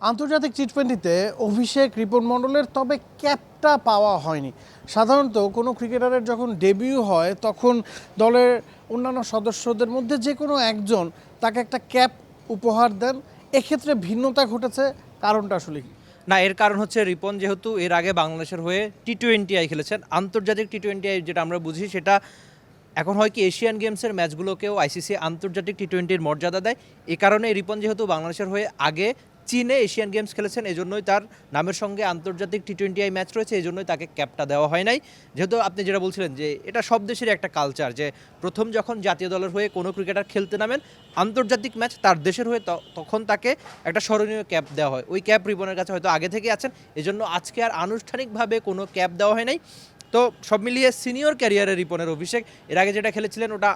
আন্তর্জাতিক টি-20তে অভিষেক রিপন মণ্ডলের তবে ক্যাপটা পাওয়া হয়নি। সাধারণত কোনো ক্রিকেটারের যখন ডেবিউ হয় তখন দলের অন্যান্য সদস্যদের মধ্যে যে কোনো একজন তাকে একটা ক্যাপ উপহার দেন। এক্ষেত্রে ভিন্নতা ঘটেছে, কারণটা আসলে কি? না, এর কারণ হচ্ছে রিপন যেহেতু এর আগে বাংলাদেশের হয়ে টি-20 খেলেছেন, আন্তর্জাতিক টি-20 যেটা আমরা বুঝি সেটা এখন হয় কি এশিয়ান গেমসের ম্যাচগুলোকেও আইসিসি আন্তর্জাতিক টি-20-র মর্যাদা দেয়। এই কারণে রিপন যেহেতু বাংলাদেশের হয়ে আগে চীনে এশিয়ান গেমস খেলেছেন, এজন্যই তার নামের সঙ্গে আন্তর্জাতিক টি-20 ম্যাচ রয়েছে, এজন্যই তাকে ক্যাপটা দেওয়া হয় নাই। যেহেতু আপনি যেটা বলছিলেন যে এটা সব দেশেরই একটা কালচার, যে প্রথম যখন জাতীয় দলের হয়ে কোনো ক্রিকেটার খেলতে নামেন আন্তর্জাতিক ম্যাচ তার দেশের হয়ে, তখন তাকে একটা স্মরণীয় ক্যাপ দেওয়া হয়। ওই ক্যাপ রিপনের কাছে হয়তো আগে থেকে আছেন, এজন্য আজকে আর আনুষ্ঠানিকভাবে কোনো ক্যাপ দেওয়া হয় নাই। তো সব মিলিয়ে সিনিয়র ক্যারিয়ারে রিপনের অভিষেক। এর আগে যেটা খেলেছিলেন ওটা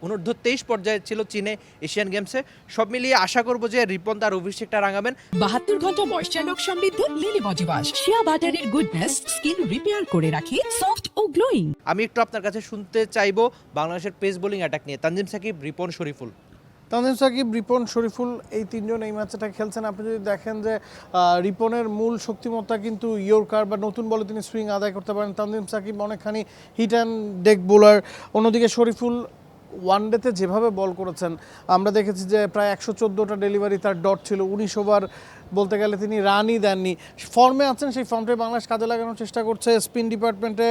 অনূর্ধ্ব-23 পর্যায়ে ছিল চীনে এশিয়ান গেমসে। সব মিলিয়ে আশা করব যে রিপন তার অভিষেকটা রাঙাবেন। 72 ঘন্টা ময়েশ্চার লক সমৃদ্ধ লিলি বডি ওয়াশ, শিয়া বাটারের গুডনেস স্কিন রিপেয়ার করে রাখে সফট ও গ্লোয়িং। আমি একটু আপনার কাছে শুনতে চাইবো বাংলাদেশের পেস বোলিং অ্যাটাক নিয়ে। তানজিম সাকিব, রিপন, শরীফুল। তানজিম সাকিব, রিপন, শরীফুল এই তিনজন এই ম্যাচটা খেলছেন। আপনি যদি দেখেন যে রিপনের মূল শক্তিমত্তা কিন্তু ইয়র্কার বা নতুন বলে তিনি সুইং আদায় করতে পারেন। তানজিম সাকিব অনেকখানি হিট অ্যান্ড ডেক বোলার। অন্যদিকে শরীফুল ওয়ানডেতে যেভাবে বল করেছেন, আমরা দেখেছি যে প্রায় 114টা ডেলিভারি তার ডট ছিল, 19 ওভার বলতে গেলে তিনি রানই দেননি। ফর্মে আছেন, সেই ফর্মটাই বাংলাদেশ কাজে লাগানোর চেষ্টা করছে। স্পিন ডিপার্টমেন্টে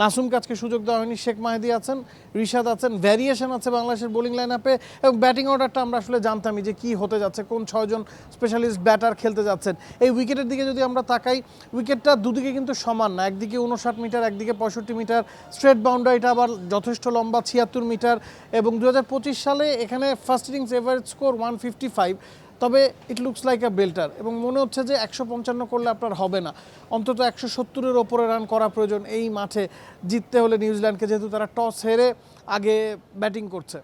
নাসুমকে আজকে সুযোগ দেওয়া হয়নি। শেখ মাহেদি আছেন, রিশাদ আছেন, ভ্যারিয়েশন আছে বাংলাদেশের বোলিং লাইন আপে। এবং ব্যাটিং অর্ডারটা আমরা আসলে জানতামই যে কী হতে যাচ্ছে, কোন 6জন স্পেশালিস্ট ব্যাটার খেলতে যাচ্ছেন। এই উইকেটের দিকে যদি আমরা তাকাই, উইকেটটা দুদিকে কিন্তু সমান না, একদিকে 59 মিটার, একদিকে 65 মিটার। স্ট্রেট বাউন্ডারিটা আবার যথেষ্ট লম্বা, 76 মিটার। এবং 2025 সালে এখানে ফার্স্ট ইনিংস এভারেজ স্কোর 155। তবে ইট লুকস লাইক আ বেল্টার, এবং মনে হচ্ছে যে 155 করলে আপনার হবে না, অন্তত 170-এর ওপরে রান করা প্রয়োজন এই মাঠে জিততে হলে নিউজিল্যান্ডকে, যেহেতু তারা টস হেরে আগে ব্যাটিং করছে।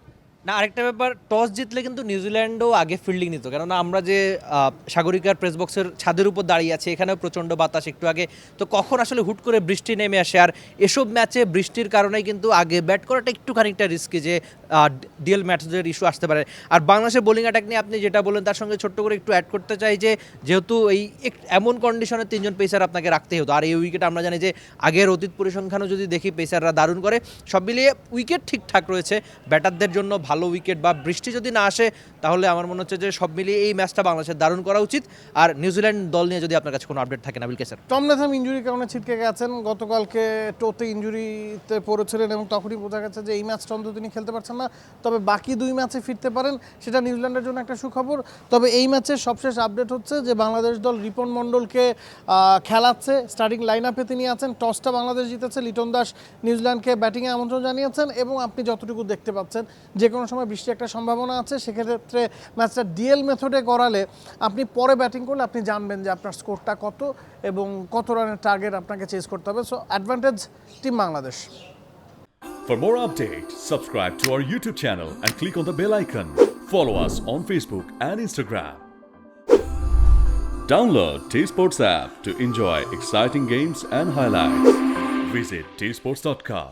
না, আরেকটা ব্যাপার, টস জিতলে কিন্তু নিউজিল্যান্ডও আগে ফিল্ডিং নিত, কেননা আমরা যে সাগরিকার প্রেস বক্সের ছাদের উপর দাঁড়িয়ে আছে, এখানেও প্রচণ্ড বাতাস একটু আগে, তো কখন আসলে হুট করে বৃষ্টি নেমে আসে। আর এসব ম্যাচে বৃষ্টির কারণেই কিন্তু আগে ব্যাট করাটা একটু খানিকটা রিস্কি, যে ডিএল ম্যাচের ইস্যু আসতে পারে। আর বাংলাদেশের বোলিং অ্যাটাক নিয়ে আপনি যেটা বলেন তার সঙ্গে ছোট্ট করে একটু অ্যাড করতে চাই যে যেহেতু এই এমন কন্ডিশনে 3জন পেসার আপনাকে রাখতেই হতো, আর এই উইকেট আমরা জানি যে আগের অতীত পরিসংখ্যানও যদি দেখি পেসাররা দারুণ করে। সব মিলিয়ে উইকেট ঠিকঠাক রয়েছে ব্যাটারদের জন্য, ভালো উইকেট বা বৃষ্টি যদি না আসে তাহলে আমার মনে হচ্ছে যে সব মিলিয়ে এই ম্যাচটা বাংলাদেশের দারুণ করা উচিত। আর নিউজিল্যান্ড দল নিয়ে যদি আপনার কাছে কোনো আপডেট থাকে নাবিল কেসার। টম লেথাম ইঞ্জুরির কারণে ছিটকে গেছেন, গতকালকে টোতে ইঞ্জুরিতে পড়েছিলেন, এবং তখনই বোঝা গেছে যে এই ম্যাচটা অন্তত তিনি খেলতে পারছেন না। তবে বাকি 2 ম্যাচে ফিরতে পারেন, সেটা নিউজিল্যান্ডের জন্য একটা সুখবর। তবে এই ম্যাচের সবশেষ আপডেট হচ্ছে যে বাংলাদেশ দল রিপন মণ্ডলকে খেলাচ্ছে, স্টার্টিং লাইন আপে তিনি আছেন। টসটা বাংলাদেশ জিতেছে, লিটন দাস নিউজিল্যান্ডকে ব্যাটিংয়ে আমন্ত্রণ জানিয়েছেন, এবং আপনি যতটুকু দেখতে পাচ্ছেন যে কোনো সময় বৃষ্টি একটা সম্ভাবনা আছে। সেক্ষেত্রে ম্যাচটা ডিএল মেথডে করালে আপনি পরে ব্যাটিং করলে আপনি জানবেন যে আপনার স্কোরটা কত এবং কত রানের টার্গেট আপনাকে চেজ করতে হবে। So advantage team Bangladesh. For more updates, subscribe to our YouTube channel and click on the bell icon. Follow us on Facebook and Instagram. Download T-Sports app to enjoy exciting games and highlights. Visit tsports.com.